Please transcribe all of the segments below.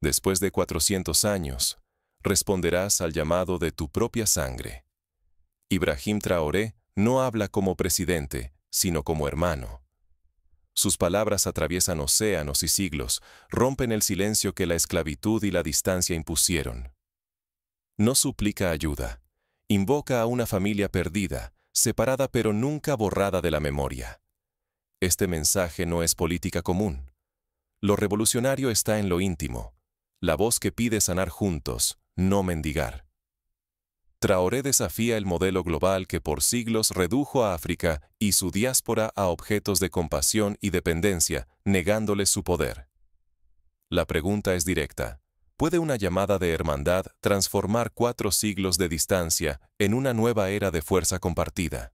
Después de 400 años, responderás al llamado de tu propia sangre. Ibrahim Traoré no habla como presidente, sino como hermano. Sus palabras atraviesan océanos y siglos, rompen el silencio que la esclavitud y la distancia impusieron. No suplica ayuda, invoca a una familia perdida, separada pero nunca borrada de la memoria. Este mensaje no es política común. Lo revolucionario está en lo íntimo, la voz que pide sanar juntos, no mendigar. Traoré desafía el modelo global que por siglos redujo a África y su diáspora a objetos de compasión y dependencia, negándoles su poder. La pregunta es directa. ¿Puede una llamada de hermandad transformar 4 siglos de distancia en una nueva era de fuerza compartida?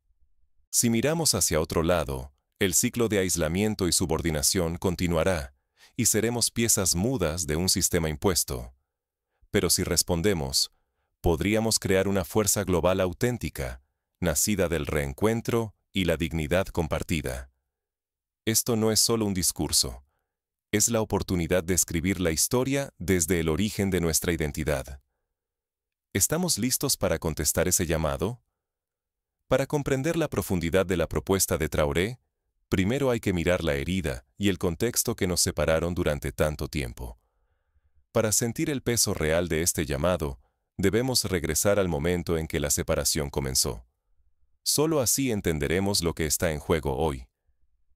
Si miramos hacia otro lado, el ciclo de aislamiento y subordinación continuará, y seremos piezas mudas de un sistema impuesto. Pero si respondemos, podríamos crear una fuerza global auténtica, nacida del reencuentro y la dignidad compartida. Esto no es solo un discurso, es la oportunidad de escribir la historia desde el origen de nuestra identidad. ¿Estamos listos para contestar ese llamado? Para comprender la profundidad de la propuesta de Traoré, primero hay que mirar la herida y el contexto que nos separaron durante tanto tiempo. Para sentir el peso real de este llamado, debemos regresar al momento en que la separación comenzó. Solo así entenderemos lo que está en juego hoy.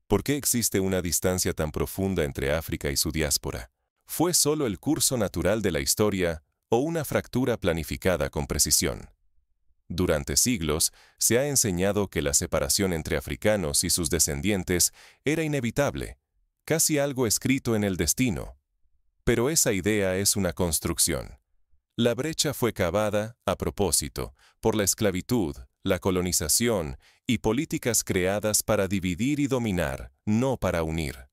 ¿Por qué existe una distancia tan profunda entre África y su diáspora? ¿Fue solo el curso natural de la historia o una fractura planificada con precisión? Durante siglos se ha enseñado que la separación entre africanos y sus descendientes era inevitable, casi algo escrito en el destino. Pero esa idea es una construcción. La brecha fue cavada, a propósito, por la esclavitud, la colonización y políticas creadas para dividir y dominar, no para unir.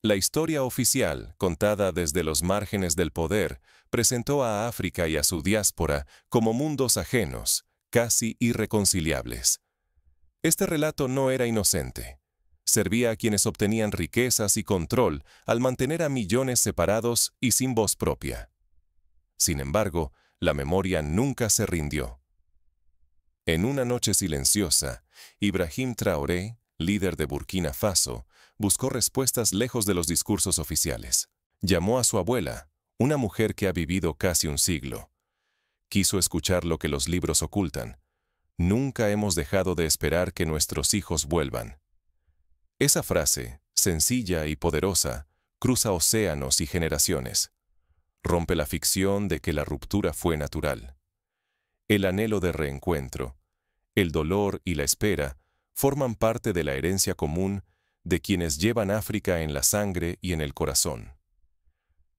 La historia oficial, contada desde los márgenes del poder, presentó a África y a su diáspora como mundos ajenos, casi irreconciliables. Este relato no era inocente. Servía a quienes obtenían riquezas y control al mantener a millones separados y sin voz propia. Sin embargo, la memoria nunca se rindió. En una noche silenciosa, Ibrahim Traoré, líder de Burkina Faso, buscó respuestas lejos de los discursos oficiales. Llamó a su abuela, una mujer que ha vivido casi un siglo. Quiso escuchar lo que los libros ocultan. Nunca hemos dejado de esperar que nuestros hijos vuelvan. Esa frase, sencilla y poderosa, cruza océanos y generaciones. Rompe la ficción de que la ruptura fue natural. El anhelo de reencuentro, el dolor y la espera forman parte de la herencia común de quienes llevan África en la sangre y en el corazón.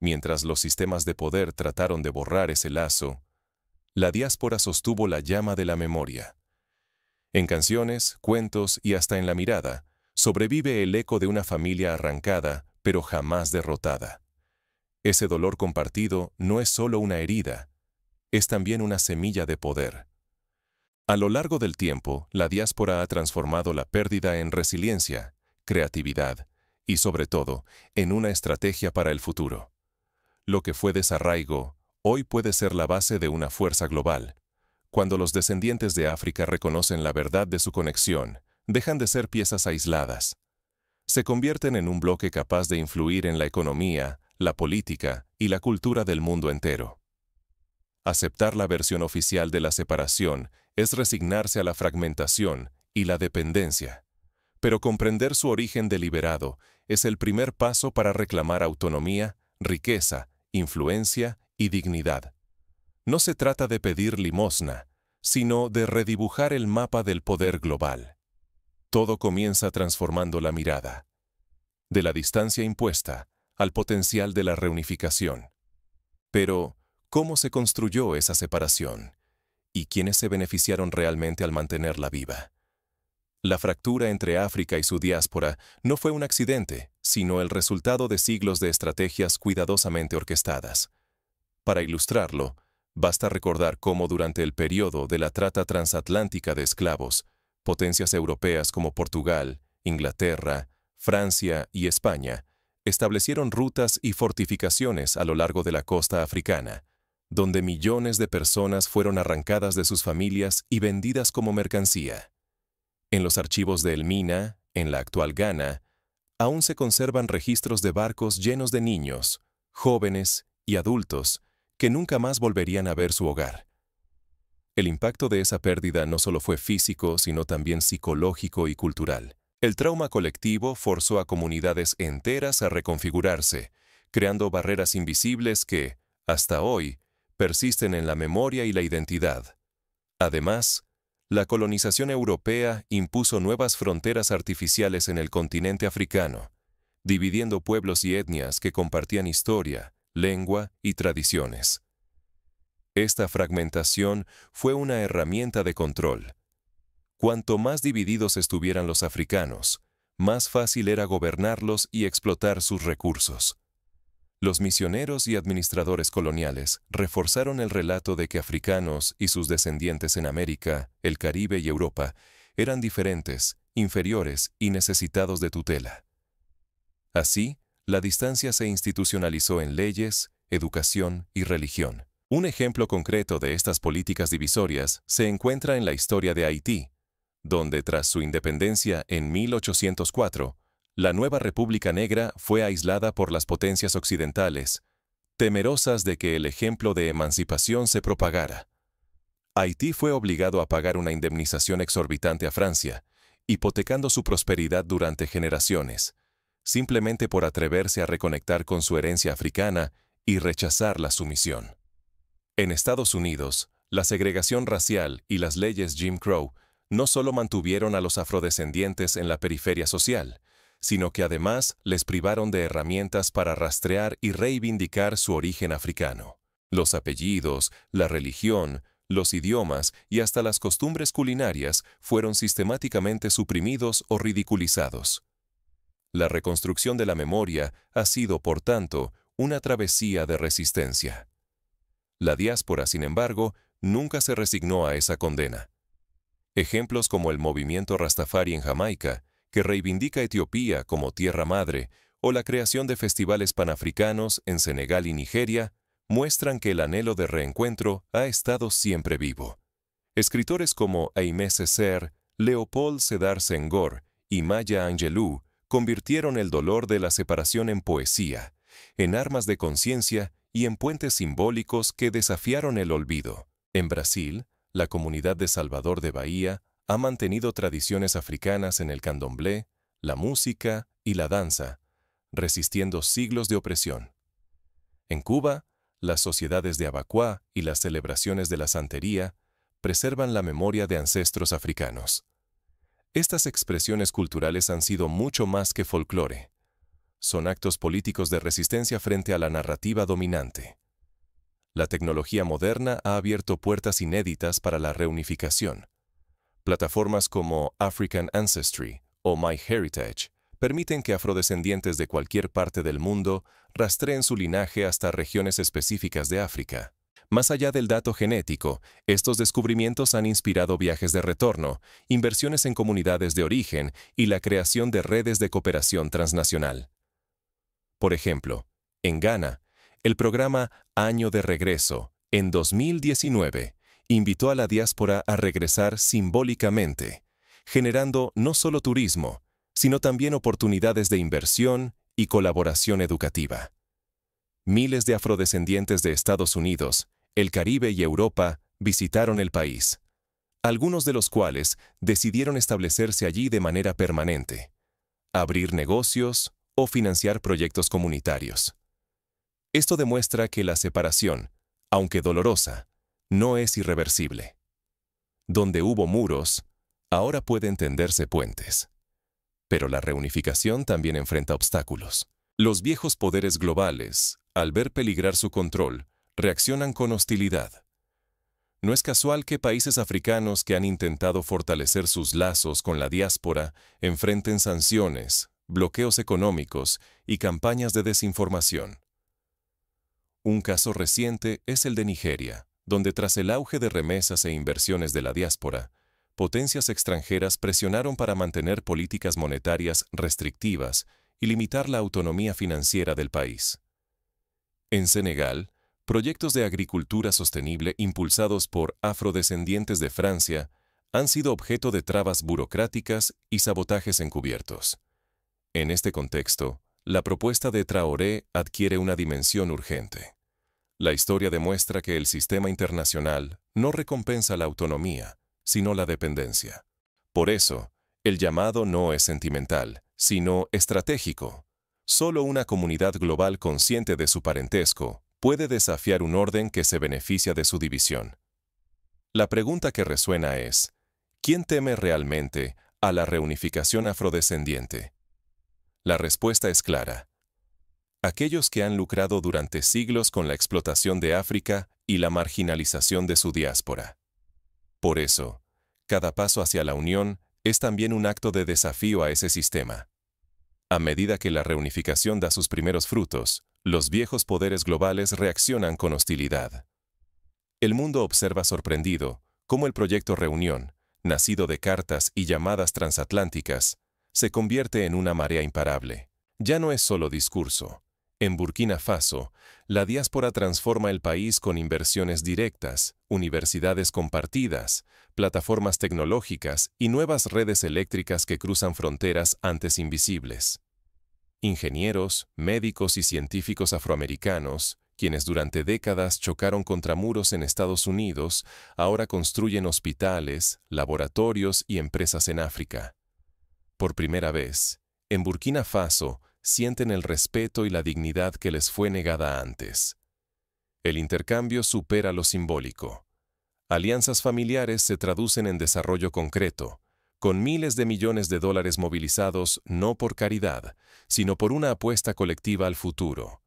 Mientras los sistemas de poder trataron de borrar ese lazo, la diáspora sostuvo la llama de la memoria. En canciones, cuentos y hasta en la mirada, sobrevive el eco de una familia arrancada, pero jamás derrotada. Ese dolor compartido no es solo una herida, es también una semilla de poder. A lo largo del tiempo, la diáspora ha transformado la pérdida en resiliencia, creatividad y, sobre todo, en una estrategia para el futuro. Lo que fue desarraigo, hoy puede ser la base de una fuerza global. Cuando los descendientes de África reconocen la verdad de su conexión, dejan de ser piezas aisladas. Se convierten en un bloque capaz de influir en la economía, la política y la cultura del mundo entero. Aceptar la versión oficial de la separación es resignarse a la fragmentación y la dependencia. Pero comprender su origen deliberado es el primer paso para reclamar autonomía, riqueza, influencia y dignidad. No se trata de pedir limosna, sino de redibujar el mapa del poder global. Todo comienza transformando la mirada. De la distancia impuesta al potencial de la reunificación. Pero, ¿cómo se construyó esa separación? ¿Y quiénes se beneficiaron realmente al mantenerla viva? La fractura entre África y su diáspora no fue un accidente, sino el resultado de siglos de estrategias cuidadosamente orquestadas. Para ilustrarlo, basta recordar cómo durante el periodo de la trata transatlántica de esclavos, potencias europeas como Portugal, Inglaterra, Francia y España establecieron rutas y fortificaciones a lo largo de la costa africana, donde millones de personas fueron arrancadas de sus familias y vendidas como mercancía. En los archivos de Elmina, en la actual Ghana, aún se conservan registros de barcos llenos de niños, jóvenes y adultos que nunca más volverían a ver su hogar. El impacto de esa pérdida no solo fue físico, sino también psicológico y cultural. El trauma colectivo forzó a comunidades enteras a reconfigurarse, creando barreras invisibles que, hasta hoy, persisten en la memoria y la identidad. Además, la colonización europea impuso nuevas fronteras artificiales en el continente africano, dividiendo pueblos y etnias que compartían historia, lengua y tradiciones. Esta fragmentación fue una herramienta de control. Cuanto más divididos estuvieran los africanos, más fácil era gobernarlos y explotar sus recursos. Los misioneros y administradores coloniales reforzaron el relato de que africanos y sus descendientes en América, el Caribe y Europa eran diferentes, inferiores y necesitados de tutela. Así, la distancia se institucionalizó en leyes, educación y religión. Un ejemplo concreto de estas políticas divisorias se encuentra en la historia de Haití, donde tras su independencia en 1804, la nueva República Negra fue aislada por las potencias occidentales, temerosas de que el ejemplo de emancipación se propagara. Haití fue obligado a pagar una indemnización exorbitante a Francia, hipotecando su prosperidad durante generaciones, simplemente por atreverse a reconectar con su herencia africana y rechazar la sumisión. En Estados Unidos, la segregación racial y las leyes Jim Crow no solo mantuvieron a los afrodescendientes en la periferia social, sino que además les privaron de herramientas para rastrear y reivindicar su origen africano. Los apellidos, la religión, los idiomas y hasta las costumbres culinarias fueron sistemáticamente suprimidos o ridiculizados. La reconstrucción de la memoria ha sido, por tanto, una travesía de resistencia. La diáspora, sin embargo, nunca se resignó a esa condena. Ejemplos como el movimiento Rastafari en Jamaica, que reivindica Etiopía como tierra madre, o la creación de festivales panafricanos en Senegal y Nigeria, muestran que el anhelo de reencuentro ha estado siempre vivo. Escritores como Aimé Césaire, Léopold Sédar Senghor y Maya Angelou convirtieron el dolor de la separación en poesía, en armas de conciencia y en puentes simbólicos que desafiaron el olvido. En Brasil, la comunidad de Salvador de Bahía ha mantenido tradiciones africanas en el candomblé, la música y la danza, resistiendo siglos de opresión. En Cuba, las sociedades de Abacuá y las celebraciones de la santería preservan la memoria de ancestros africanos. Estas expresiones culturales han sido mucho más que folclore. Son actos políticos de resistencia frente a la narrativa dominante. La tecnología moderna ha abierto puertas inéditas para la reunificación. Plataformas como African Ancestry o MyHeritage permiten que afrodescendientes de cualquier parte del mundo rastreen su linaje hasta regiones específicas de África. Más allá del dato genético, estos descubrimientos han inspirado viajes de retorno, inversiones en comunidades de origen y la creación de redes de cooperación transnacional. Por ejemplo, en Ghana, el programa Año de Regreso, en 2019, invitó a la diáspora a regresar simbólicamente, generando no solo turismo, sino también oportunidades de inversión y colaboración educativa. Miles de afrodescendientes de Estados Unidos, el Caribe y Europa visitaron el país, algunos de los cuales decidieron establecerse allí de manera permanente, abrir negocios o financiar proyectos comunitarios. Esto demuestra que la separación, aunque dolorosa, no es irreversible. Donde hubo muros, ahora pueden tenderse puentes. Pero la reunificación también enfrenta obstáculos. Los viejos poderes globales, al ver peligrar su control, reaccionan con hostilidad. No es casual que países africanos que han intentado fortalecer sus lazos con la diáspora enfrenten sanciones, bloqueos económicos y campañas de desinformación. Un caso reciente es el de Nigeria, donde tras el auge de remesas e inversiones de la diáspora, potencias extranjeras presionaron para mantener políticas monetarias restrictivas y limitar la autonomía financiera del país. En Senegal, proyectos de agricultura sostenible impulsados por afrodescendientes de Francia han sido objeto de trabas burocráticas y sabotajes encubiertos. En este contexto, la propuesta de Traoré adquiere una dimensión urgente. La historia demuestra que el sistema internacional no recompensa la autonomía, sino la dependencia. Por eso, el llamado no es sentimental, sino estratégico. Solo una comunidad global consciente de su parentesco puede desafiar un orden que se beneficia de su división. La pregunta que resuena es, ¿quién teme realmente a la reunificación afrodescendiente? La respuesta es clara. Aquellos que han lucrado durante siglos con la explotación de África y la marginalización de su diáspora. Por eso, cada paso hacia la unión es también un acto de desafío a ese sistema. A medida que la reunificación da sus primeros frutos, los viejos poderes globales reaccionan con hostilidad. El mundo observa sorprendido cómo el proyecto Reunión, nacido de cartas y llamadas transatlánticas, se convierte en una marea imparable. Ya no es solo discurso. En Burkina Faso, la diáspora transforma el país con inversiones directas, universidades compartidas, plataformas tecnológicas y nuevas redes eléctricas que cruzan fronteras antes invisibles. Ingenieros, médicos y científicos afroamericanos, quienes durante décadas chocaron contra muros en Estados Unidos, ahora construyen hospitales, laboratorios y empresas en África. Por primera vez, en Burkina Faso, sienten el respeto y la dignidad que les fue negada antes. El intercambio supera lo simbólico. Alianzas familiares se traducen en desarrollo concreto, con miles de millones de dólares movilizados no por caridad, sino por una apuesta colectiva al futuro.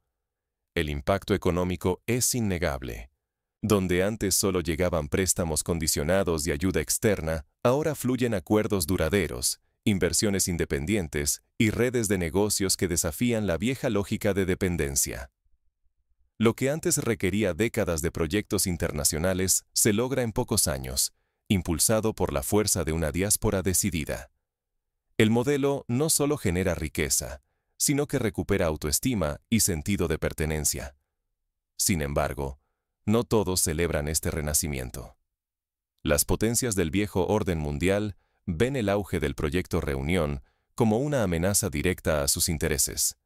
El impacto económico es innegable. Donde antes solo llegaban préstamos condicionados y ayuda externa, ahora fluyen acuerdos duraderos, inversiones independientes y redes de negocios que desafían la vieja lógica de dependencia. Lo que antes requería décadas de proyectos internacionales se logra en pocos años, impulsado por la fuerza de una diáspora decidida. El modelo no solo genera riqueza, sino que recupera autoestima y sentido de pertenencia. Sin embargo, no todos celebran este renacimiento. Las potencias del viejo orden mundial ven el auge del proyecto Reunión como una amenaza directa a sus intereses.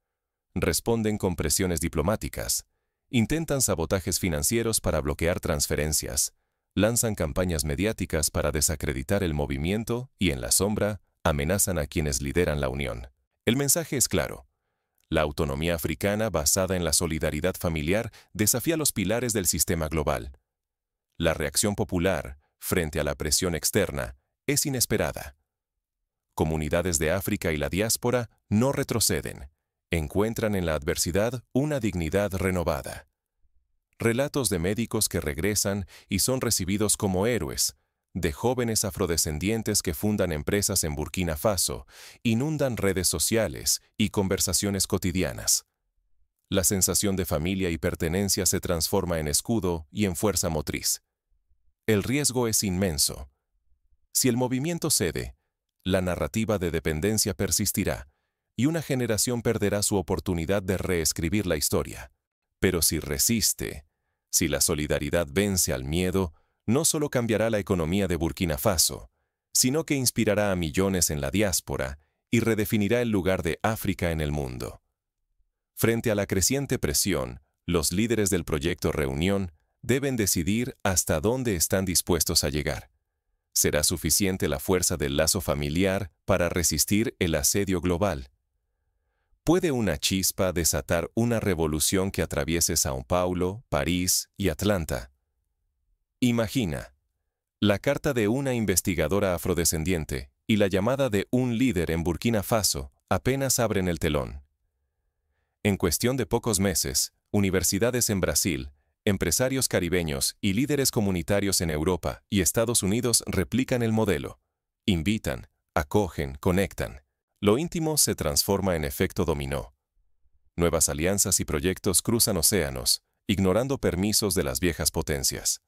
Responden con presiones diplomáticas, intentan sabotajes financieros para bloquear transferencias, lanzan campañas mediáticas para desacreditar el movimiento y, en la sombra, amenazan a quienes lideran la unión. El mensaje es claro. La autonomía africana basada en la solidaridad familiar desafía los pilares del sistema global. La reacción popular, frente a la presión externa, es inesperada. Comunidades de África y la diáspora no retroceden, encuentran en la adversidad una dignidad renovada. Relatos de médicos que regresan y son recibidos como héroes, de jóvenes afrodescendientes que fundan empresas en Burkina Faso, inundan redes sociales y conversaciones cotidianas. La sensación de familia y pertenencia se transforma en escudo y en fuerza motriz. El riesgo es inmenso. Si el movimiento cede, la narrativa de dependencia persistirá y una generación perderá su oportunidad de reescribir la historia. Pero si resiste, si la solidaridad vence al miedo, no solo cambiará la economía de Burkina Faso, sino que inspirará a millones en la diáspora y redefinirá el lugar de África en el mundo. Frente a la creciente presión, los líderes del proyecto Reunión deben decidir hasta dónde están dispuestos a llegar. ¿Será suficiente la fuerza del lazo familiar para resistir el asedio global? ¿Puede una chispa desatar una revolución que atraviese Sao Paulo, París y Atlanta? Imagina, la carta de una investigadora afrodescendiente y la llamada de un líder en Burkina Faso apenas abren el telón. En cuestión de pocos meses, universidades en Brasil, empresarios caribeños y líderes comunitarios en Europa y Estados Unidos replican el modelo. Invitan, acogen, conectan. Lo íntimo se transforma en efecto dominó. Nuevas alianzas y proyectos cruzan océanos, ignorando permisos de las viejas potencias.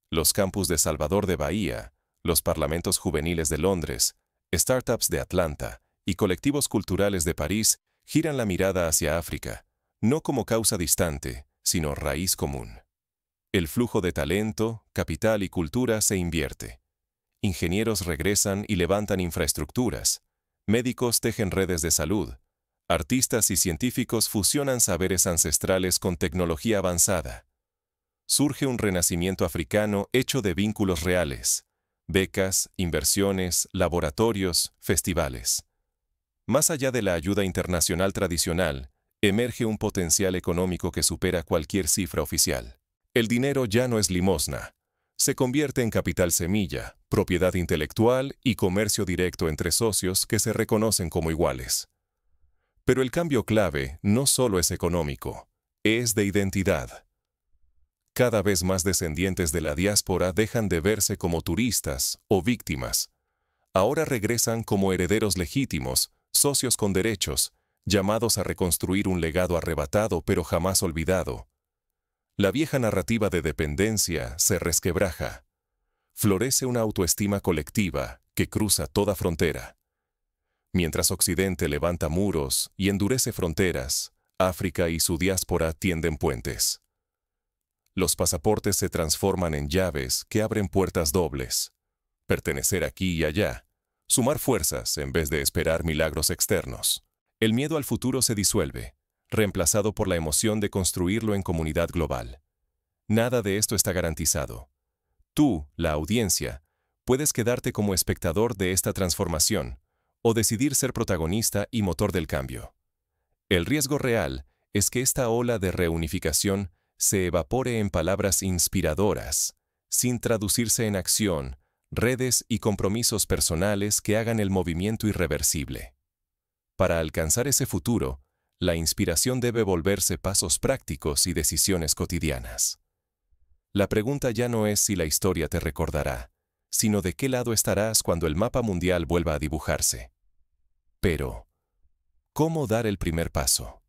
Los campus de Salvador de Bahía, los parlamentos juveniles de Londres, startups de Atlanta y colectivos culturales de París giran la mirada hacia África, no como causa distante, sino raíz común. El flujo de talento, capital y cultura se invierte. Ingenieros regresan y levantan infraestructuras. Médicos tejen redes de salud. Artistas y científicos fusionan saberes ancestrales con tecnología avanzada. Surge un renacimiento africano hecho de vínculos reales, becas, inversiones, laboratorios, festivales. Más allá de la ayuda internacional tradicional, emerge un potencial económico que supera cualquier cifra oficial. El dinero ya no es limosna. Se convierte en capital semilla, propiedad intelectual y comercio directo entre socios que se reconocen como iguales. Pero el cambio clave no solo es económico, es de identidad. Cada vez más descendientes de la diáspora dejan de verse como turistas o víctimas. Ahora regresan como herederos legítimos, socios con derechos, llamados a reconstruir un legado arrebatado pero jamás olvidado. La vieja narrativa de dependencia se resquebraja. Florece una autoestima colectiva que cruza toda frontera. Mientras Occidente levanta muros y endurece fronteras, África y su diáspora tienden puentes. Los pasaportes se transforman en llaves que abren puertas dobles. Pertenecer aquí y allá. Sumar fuerzas en vez de esperar milagros externos. El miedo al futuro se disuelve, reemplazado por la emoción de construirlo en comunidad global. Nada de esto está garantizado. Tú, la audiencia, puedes quedarte como espectador de esta transformación o decidir ser protagonista y motor del cambio. El riesgo real es que esta ola de reunificación se evapore en palabras inspiradoras, sin traducirse en acción, redes y compromisos personales que hagan el movimiento irreversible. Para alcanzar ese futuro, la inspiración debe volverse pasos prácticos y decisiones cotidianas. La pregunta ya no es si la historia te recordará, sino de qué lado estarás cuando el mapa mundial vuelva a dibujarse. Pero, ¿cómo dar el primer paso?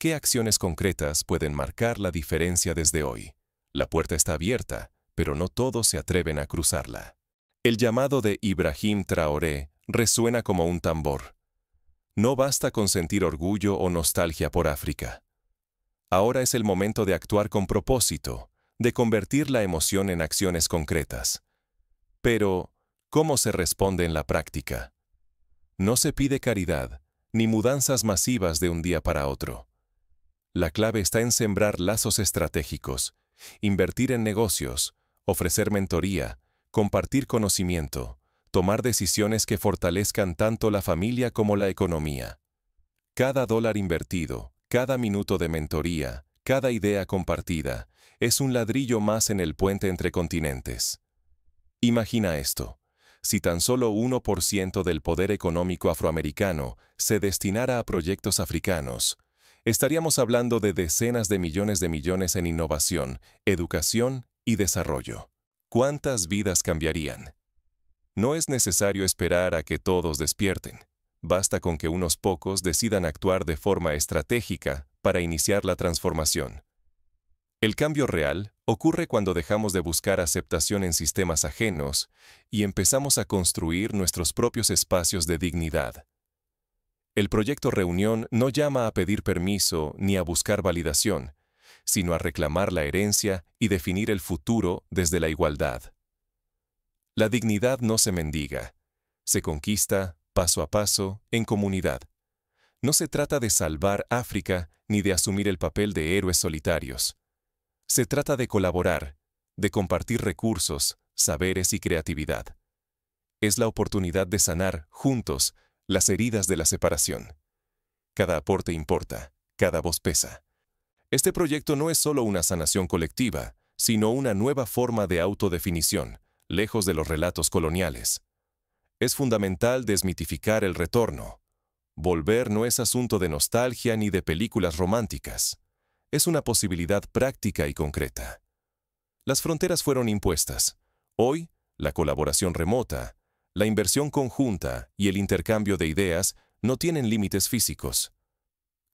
¿Qué acciones concretas pueden marcar la diferencia desde hoy? La puerta está abierta, pero no todos se atreven a cruzarla. El llamado de Ibrahim Traoré resuena como un tambor. No basta con sentir orgullo o nostalgia por África. Ahora es el momento de actuar con propósito, de convertir la emoción en acciones concretas. Pero, ¿cómo se responde en la práctica? No se pide caridad, ni mudanzas masivas de un día para otro. La clave está en sembrar lazos estratégicos, invertir en negocios, ofrecer mentoría, compartir conocimiento, tomar decisiones que fortalezcan tanto la familia como la economía. Cada dólar invertido, cada minuto de mentoría, cada idea compartida, es un ladrillo más en el puente entre continentes. Imagina esto. Si tan solo 1% del poder económico afroamericano se destinara a proyectos africanos, estaríamos hablando de decenas de millones en innovación, educación y desarrollo. ¿Cuántas vidas cambiarían? No es necesario esperar a que todos despierten. Basta con que unos pocos decidan actuar de forma estratégica para iniciar la transformación. El cambio real ocurre cuando dejamos de buscar aceptación en sistemas ajenos y empezamos a construir nuestros propios espacios de dignidad. El proyecto Reunión no llama a pedir permiso ni a buscar validación, sino a reclamar la herencia y definir el futuro desde la igualdad. La dignidad no se mendiga, se conquista paso a paso en comunidad. No se trata de salvar África ni de asumir el papel de héroes solitarios. Se trata de colaborar, de compartir recursos, saberes y creatividad. Es la oportunidad de sanar, juntos, las heridas de la separación. Cada aporte importa, cada voz pesa. Este proyecto no es solo una sanación colectiva, sino una nueva forma de autodefinición, lejos de los relatos coloniales. Es fundamental desmitificar el retorno. Volver no es asunto de nostalgia ni de películas románticas. Es una posibilidad práctica y concreta. Las fronteras fueron impuestas. Hoy, la colaboración remota, la inversión conjunta y el intercambio de ideas no tienen límites físicos.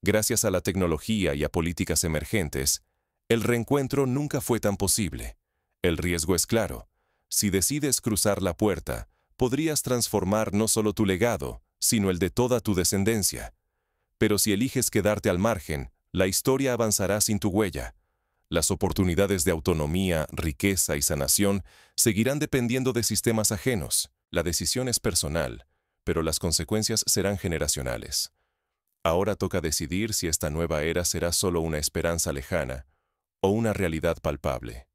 Gracias a la tecnología y a políticas emergentes, el reencuentro nunca fue tan posible. El riesgo es claro. Si decides cruzar la puerta, podrías transformar no solo tu legado, sino el de toda tu descendencia. Pero si eliges quedarte al margen, la historia avanzará sin tu huella. Las oportunidades de autonomía, riqueza y sanación seguirán dependiendo de sistemas ajenos. La decisión es personal, pero las consecuencias serán generacionales. Ahora toca decidir si esta nueva era será solo una esperanza lejana o una realidad palpable.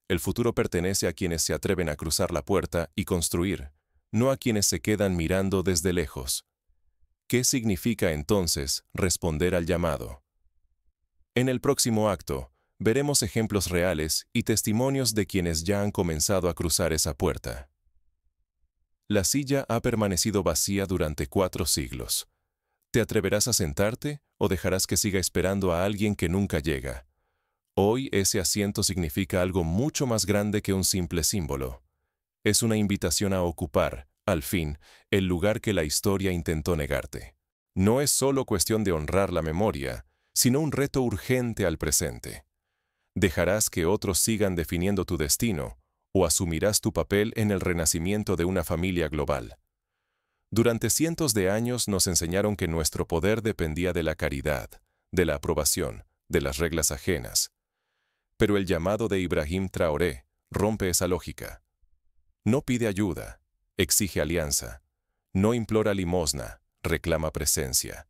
El futuro pertenece a quienes se atreven a cruzar la puerta y construir, no a quienes se quedan mirando desde lejos. ¿Qué significa entonces responder al llamado? En el próximo acto, veremos ejemplos reales y testimonios de quienes ya han comenzado a cruzar esa puerta. La silla ha permanecido vacía durante 4 siglos. ¿Te atreverás a sentarte o dejarás que siga esperando a alguien que nunca llega? Hoy ese asiento significa algo mucho más grande que un simple símbolo. Es una invitación a ocupar, al fin, el lugar que la historia intentó negarte. No es solo cuestión de honrar la memoria, sino un reto urgente al presente. ¿Dejarás que otros sigan definiendo tu destino o asumirás tu papel en el renacimiento de una familia global? Durante cientos de años nos enseñaron que nuestro poder dependía de la caridad, de la aprobación, de las reglas ajenas. Pero el llamado de Ibrahim Traoré rompe esa lógica. No pide ayuda, exige alianza. No implora limosna, reclama presencia.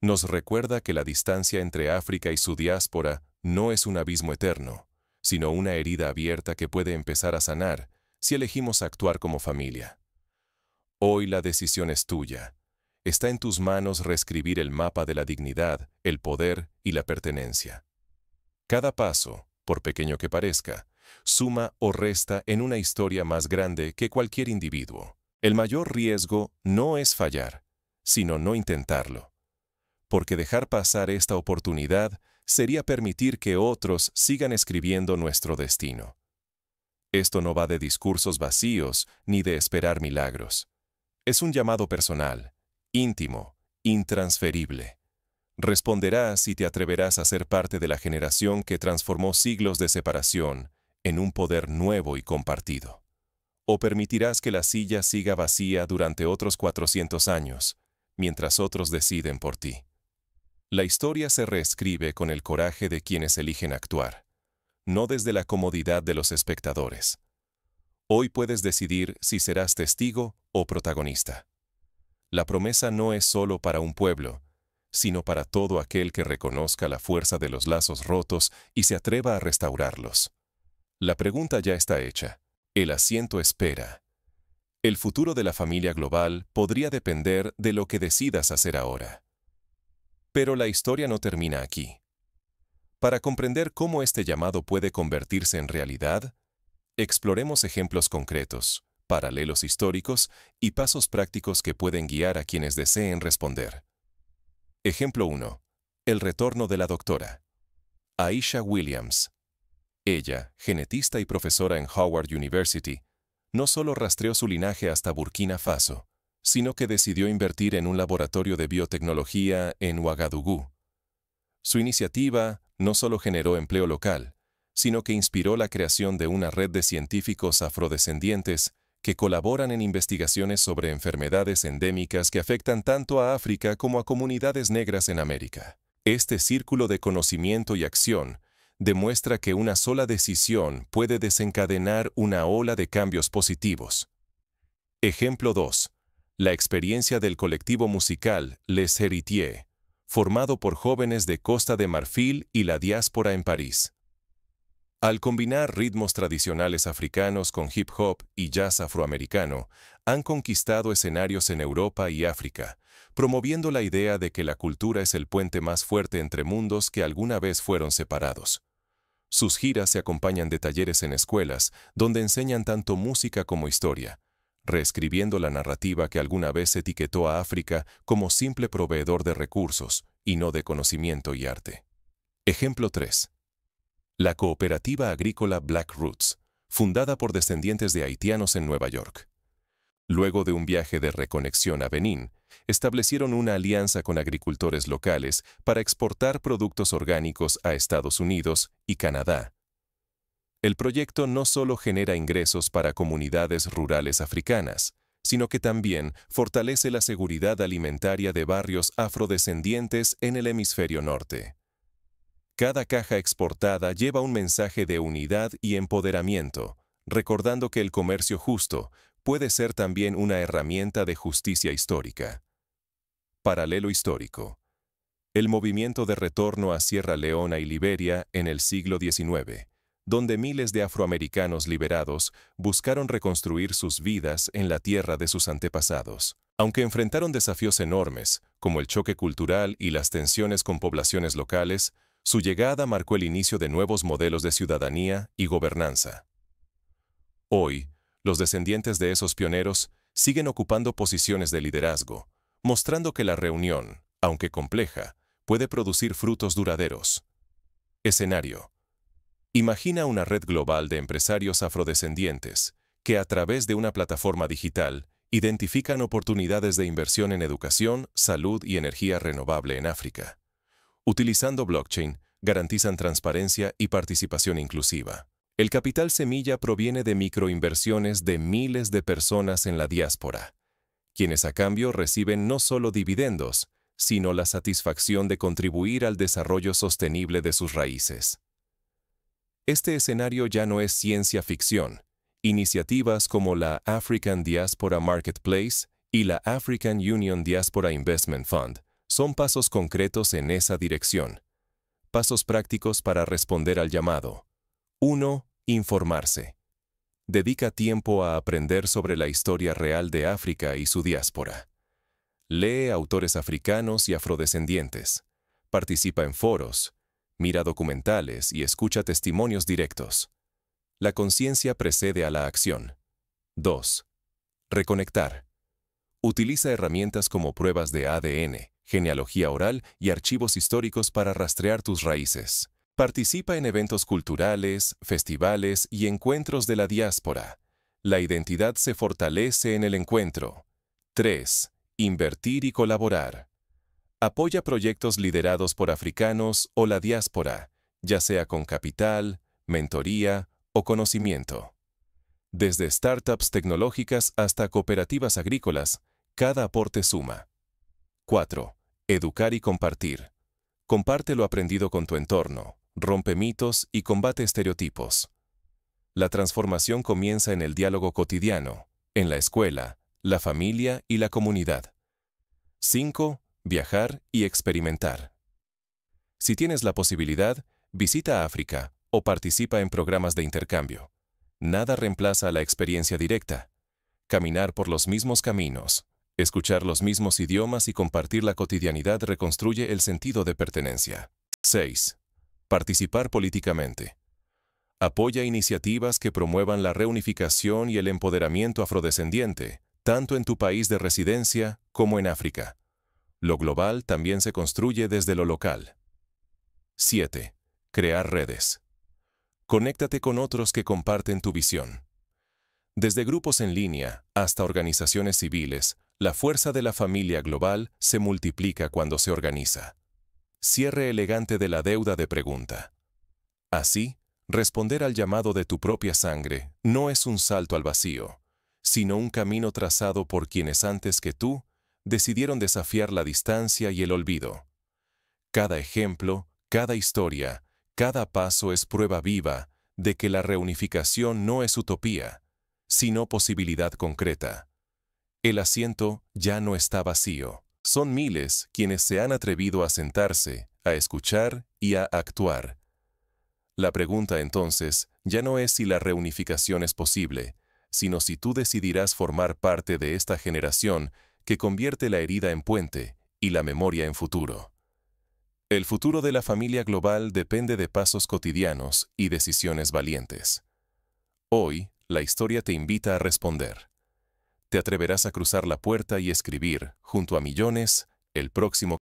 Nos recuerda que la distancia entre África y su diáspora no es un abismo eterno, sino una herida abierta que puede empezar a sanar si elegimos actuar como familia. Hoy la decisión es tuya. Está en tus manos reescribir el mapa de la dignidad, el poder y la pertenencia. Cada paso, por pequeño que parezca, suma o resta en una historia más grande que cualquier individuo. El mayor riesgo no es fallar, sino no intentarlo. Porque dejar pasar esta oportunidad sería permitir que otros sigan escribiendo nuestro destino. Esto no va de discursos vacíos ni de esperar milagros. Es un llamado personal, íntimo, intransferible. Responderás si te atreverás a ser parte de la generación que transformó siglos de separación en un poder nuevo y compartido. O permitirás que la silla siga vacía durante otros 400 años, mientras otros deciden por ti. La historia se reescribe con el coraje de quienes eligen actuar, no desde la comodidad de los espectadores. Hoy puedes decidir si serás testigo o protagonista. La promesa no es solo para un pueblo, sino para todo aquel que reconozca la fuerza de los lazos rotos y se atreva a restaurarlos. La pregunta ya está hecha. El asiento espera. El futuro de la familia global podría depender de lo que decidas hacer ahora. Pero la historia no termina aquí. Para comprender cómo este llamado puede convertirse en realidad, exploremos ejemplos concretos, paralelos históricos y pasos prácticos que pueden guiar a quienes deseen responder. Ejemplo 1. El retorno de la doctora. Aisha Williams. Ella, genetista y profesora en Howard University, no solo rastreó su linaje hasta Burkina Faso, sino que decidió invertir en un laboratorio de biotecnología en Ouagadougou. Su iniciativa no solo generó empleo local, sino que inspiró la creación de una red de científicos afrodescendientes que colaboran en investigaciones sobre enfermedades endémicas que afectan tanto a África como a comunidades negras en América. Este círculo de conocimiento y acción demuestra que una sola decisión puede desencadenar una ola de cambios positivos. Ejemplo 2. La experiencia del colectivo musical Les Héritiers, formado por jóvenes de Costa de Marfil y la diáspora en París. Al combinar ritmos tradicionales africanos con hip hop y jazz afroamericano, han conquistado escenarios en Europa y África, promoviendo la idea de que la cultura es el puente más fuerte entre mundos que alguna vez fueron separados. Sus giras se acompañan de talleres en escuelas, donde enseñan tanto música como historia, reescribiendo la narrativa que alguna vez etiquetó a África como simple proveedor de recursos y no de conocimiento y arte. Ejemplo 3. La cooperativa agrícola Black Roots, fundada por descendientes de haitianos en Nueva York. Luego de un viaje de reconexión a Benín, establecieron una alianza con agricultores locales para exportar productos orgánicos a Estados Unidos y Canadá. El proyecto no solo genera ingresos para comunidades rurales africanas, sino que también fortalece la seguridad alimentaria de barrios afrodescendientes en el hemisferio norte. Cada caja exportada lleva un mensaje de unidad y empoderamiento, recordando que el comercio justo puede ser también una herramienta de justicia histórica. Paralelo histórico. El movimiento de retorno a Sierra Leona y Liberia en el siglo XIX, donde miles de afroamericanos liberados buscaron reconstruir sus vidas en la tierra de sus antepasados. Aunque enfrentaron desafíos enormes, como el choque cultural y las tensiones con poblaciones locales, su llegada marcó el inicio de nuevos modelos de ciudadanía y gobernanza. Hoy, los descendientes de esos pioneros siguen ocupando posiciones de liderazgo, mostrando que la reunión, aunque compleja, puede producir frutos duraderos. Escenario. Imagina una red global de empresarios afrodescendientes que a través de una plataforma digital identifican oportunidades de inversión en educación, salud y energía renovable en África. Utilizando blockchain, garantizan transparencia y participación inclusiva. El capital semilla proviene de microinversiones de miles de personas en la diáspora, quienes a cambio reciben no solo dividendos, sino la satisfacción de contribuir al desarrollo sostenible de sus raíces. Este escenario ya no es ciencia ficción. Iniciativas como la African Diaspora Marketplace y la African Union Diaspora Investment Fund son pasos concretos en esa dirección. Pasos prácticos para responder al llamado. 1. Informarse. Dedica tiempo a aprender sobre la historia real de África y su diáspora. Lee autores africanos y afrodescendientes. Participa en foros. Mira documentales y escucha testimonios directos. La conciencia precede a la acción. 2. Reconectar. Utiliza herramientas como pruebas de ADN, genealogía oral y archivos históricos para rastrear tus raíces. Participa en eventos culturales, festivales y encuentros de la diáspora. La identidad se fortalece en el encuentro. 3. Invertir y colaborar. Apoya proyectos liderados por africanos o la diáspora, ya sea con capital, mentoría o conocimiento. Desde startups tecnológicas hasta cooperativas agrícolas, cada aporte suma. 4. Educar y compartir. Comparte lo aprendido con tu entorno, rompe mitos y combate estereotipos. La transformación comienza en el diálogo cotidiano, en la escuela, la familia y la comunidad. 5. Viajar y experimentar. Si tienes la posibilidad, visita África o participa en programas de intercambio. Nada reemplaza la experiencia directa. Caminar por los mismos caminos, escuchar los mismos idiomas y compartir la cotidianidad reconstruye el sentido de pertenencia. 6. Participar políticamente. Apoya iniciativas que promuevan la reunificación y el empoderamiento afrodescendiente, tanto en tu país de residencia como en África. Lo global también se construye desde lo local. 7. Crear redes. Conéctate con otros que comparten tu visión. Desde grupos en línea hasta organizaciones civiles, la fuerza de la familia global se multiplica cuando se organiza. Cierre elegante de la deuda de pregunta. Así, responder al llamado de tu propia sangre no es un salto al vacío, sino un camino trazado por quienes antes que tú decidieron desafiar la distancia y el olvido. Cada ejemplo, cada historia, cada paso es prueba viva de que la reunificación no es utopía, sino posibilidad concreta. El asiento ya no está vacío. Son miles quienes se han atrevido a sentarse, a escuchar y a actuar. La pregunta entonces ya no es si la reunificación es posible, sino si tú decidirás formar parte de esta generación que convierte la herida en puente y la memoria en futuro. El futuro de la familia global depende de pasos cotidianos y decisiones valientes. Hoy, la historia te invita a responder. ¿Te atreverás a cruzar la puerta y escribir, junto a millones, el próximo